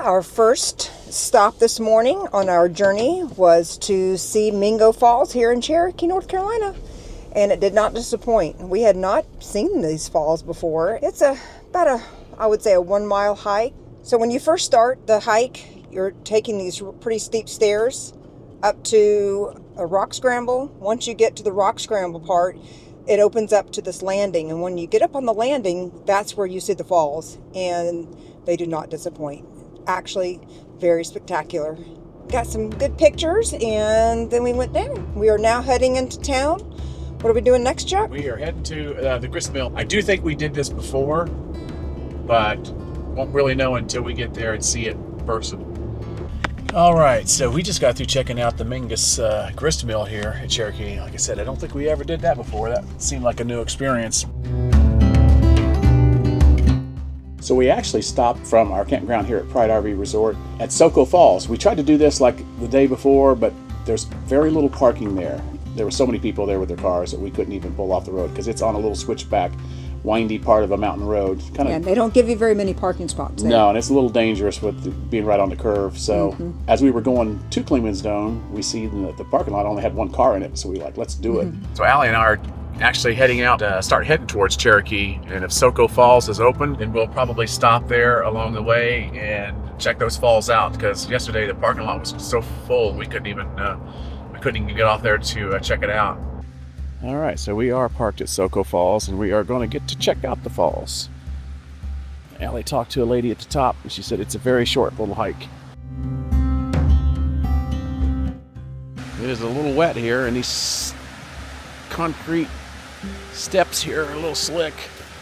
Our first stop this morning on our journey was to see Mingo Falls here in Cherokee, North Carolina. And it did not disappoint. We had not seen these falls before. It's about I would say a 1 mile hike. So when you first start the hike, you're taking these pretty steep stairs up to a rock scramble. Once you get to the rock scramble part, it opens up to this landing. And when you get up on the landing, that's where you see the falls. And they do not disappoint. Actually, very spectacular. Got some good pictures, and then we went down. We are now heading into town. What are we doing next, Chuck? We are heading to the grist mill. I do think we did this before, but won't really know until we get there and see it in person. All right, so we just got through checking out the Mingus grist mill here in Cherokee. Like I said, I don't think we ever did that before. That seemed like a new experience. So we actually stopped from our campground here at Pride RV Resort at Soco Falls. We tried to do this like the day before, but there's very little parking there. There were so many people there with their cars that we couldn't even pull off the road because it's on a little switchback, windy part of a mountain road. And they don't give you very many parking spots there. No, and it's a little dangerous with being right on the curve. So as we were going to Clingman's Dome, we see that the parking lot only had one car in it. So we were like, let's do it. So Allie and I are actually heading out, start heading towards Cherokee, and if Soco Falls is open, then we'll probably stop there along the way and check those falls out, because yesterday the parking lot was so full we couldn't even get off there to check it out. All right, so we are parked at Soco Falls, and we are going to get to check out the falls. Allie talked to a lady at the top, and she said it's a very short little hike. It is a little wet here, and these concrete steps here are a little slick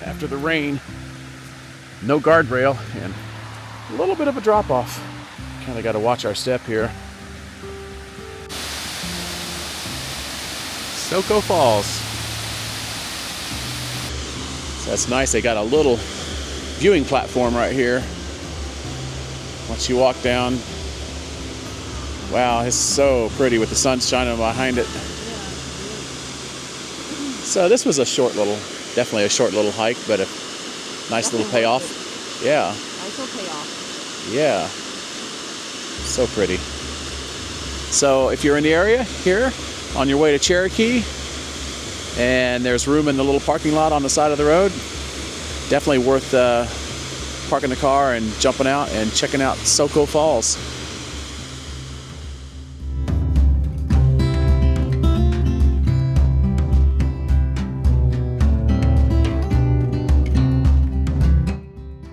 after the rain. No guardrail and a little bit of a drop off. Kind of got to watch our step here. Soco Falls. So that's nice. They got a little viewing platform right here. Once you walk down, wow, it's so pretty with the sun shining behind it. So this was definitely a short little hike, but a nice little payoff. Yeah. Nice little payoff. Yeah. So pretty. So if you're in the area here on your way to Cherokee and there's room in the little parking lot on the side of the road, definitely worth parking the car and jumping out and checking out Soco Falls.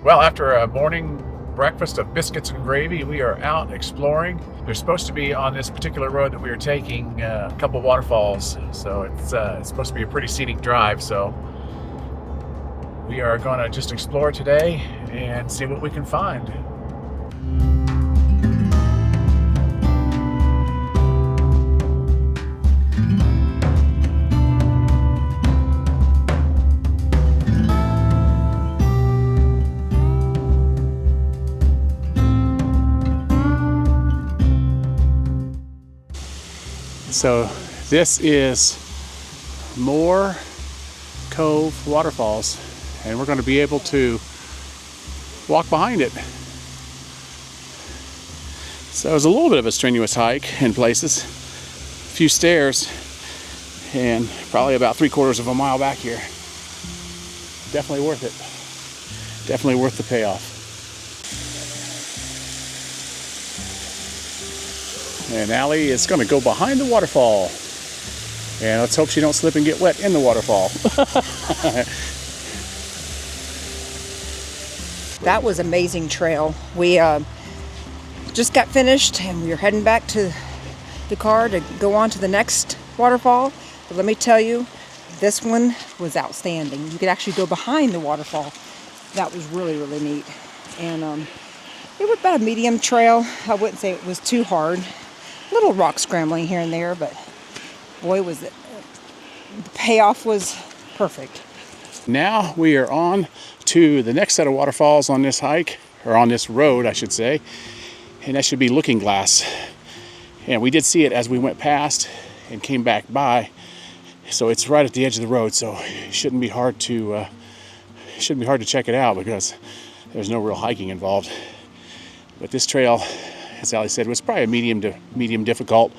Well, after a morning breakfast of biscuits and gravy, we are out exploring. There's supposed to be, on this particular road that we are taking, a couple waterfalls. So it's supposed to be a pretty scenic drive. So we are going to just explore today and see what we can find. So this is more Cove Waterfalls, and we're going to be able to walk behind it. So it was a little bit of a strenuous hike in places, a few stairs, and probably about 3/4 of a mile back here. Definitely worth it. Definitely worth the payoff. And Allie is going to go behind the waterfall. And let's hope she don't slip and get wet in the waterfall. That was amazing trail. We just got finished and we are heading back to the car to go on to the next waterfall. But let me tell you, this one was outstanding. You could actually go behind the waterfall. That was really, really neat. And it was about a medium trail. I wouldn't say it was too hard. Little rock scrambling here and there, but boy, was it, the payoff was perfect. Now we are on to the next set of waterfalls on this hike, or on this road, I should say, and that should be Looking Glass. And we did see it as we went past and came back by, so it's right at the edge of the road, so it shouldn't be hard to check it out because there's no real hiking involved. But this trail, as Ali said, was probably a medium difficult,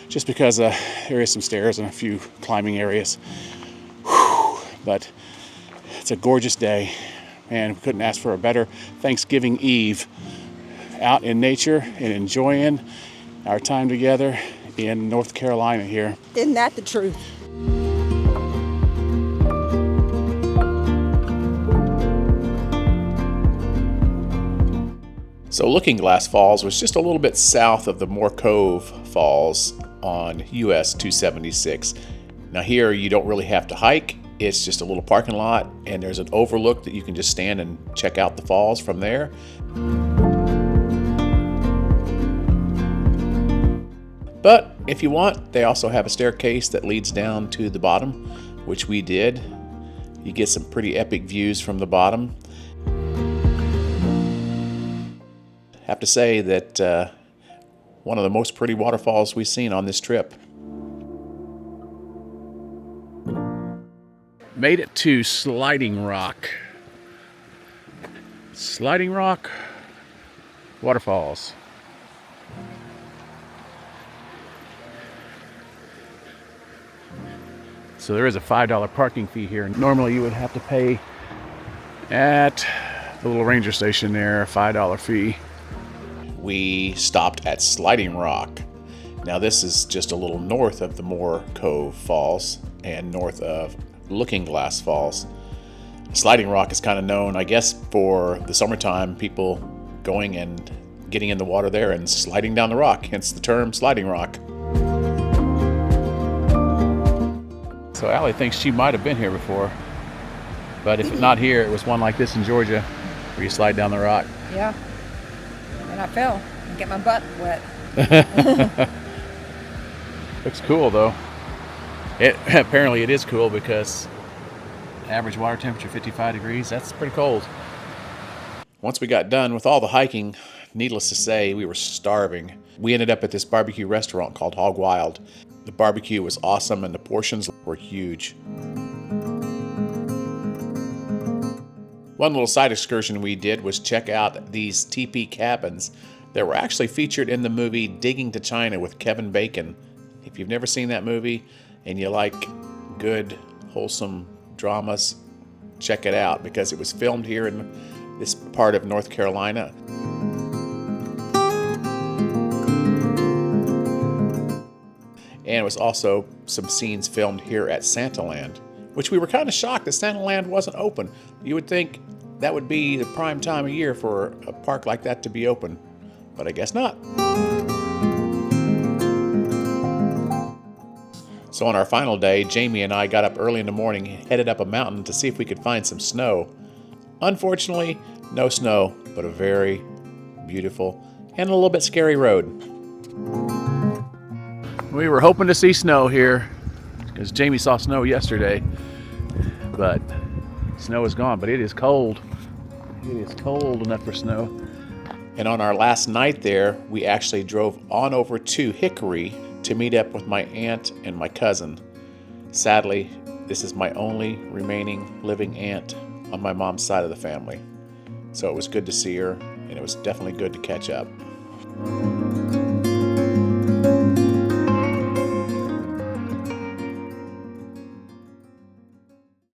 just because there is some stairs and a few climbing areas. Whew. But it's a gorgeous day, and we couldn't ask for a better Thanksgiving Eve out in nature and enjoying our time together in North Carolina here. Isn't that the truth? So Looking Glass Falls was just a little bit south of the Cove Falls on US 276. Now here you don't really have to hike. It's just a little parking lot, and there's an overlook that you can just stand and check out the falls from there. But if you want, they also have a staircase that leads down to the bottom, which we did. You get some pretty epic views from the bottom. Have to say that one of the most pretty waterfalls we've seen on this trip. Made it to Sliding Rock Waterfalls. So there is a $5 parking fee here. Normally you would have to pay at the little ranger station there a $5 fee. We stopped at Sliding Rock. Now this is just a little north of the Cove Falls and north of Looking Glass Falls. Sliding Rock is kind of known, I guess, for the summertime, people going and getting in the water there and sliding down the rock, hence the term Sliding Rock. So Allie thinks she might have been here before, but if not here, it was one like this in Georgia where you slide down the rock. Yeah. And I fell and get my butt wet. Looks cool though. Apparently it is cool because average water temperature 55 degrees. That's pretty cold. Once we got done with all the hiking, needless to say, we were starving. We ended up at this barbecue restaurant called Hawg Wild. The barbecue was awesome and the portions were huge. One little side excursion we did was check out these teepee cabins that were actually featured in the movie Digging to China with Kevin Bacon. If you've never seen that movie and you like good, wholesome dramas, check it out because it was filmed here in this part of North Carolina. And it was also some scenes filmed here at Santaland, which we were kind of shocked that Santaland wasn't open. You would think that would be the prime time of year for a park like that to be open, but I guess not. So on our final day, Jamie and I got up early in the morning, headed up a mountain to see if we could find some snow. Unfortunately, no snow, but a very beautiful and a little bit scary road. We were hoping to see snow here because Jamie saw snow yesterday, but snow is gone, but it is cold. It is cold enough for snow. And on our last night there, we actually drove on over to Hickory to meet up with my aunt and my cousin. Sadly, this is my only remaining living aunt on my mom's side of the family. So it was good to see her, and it was definitely good to catch up.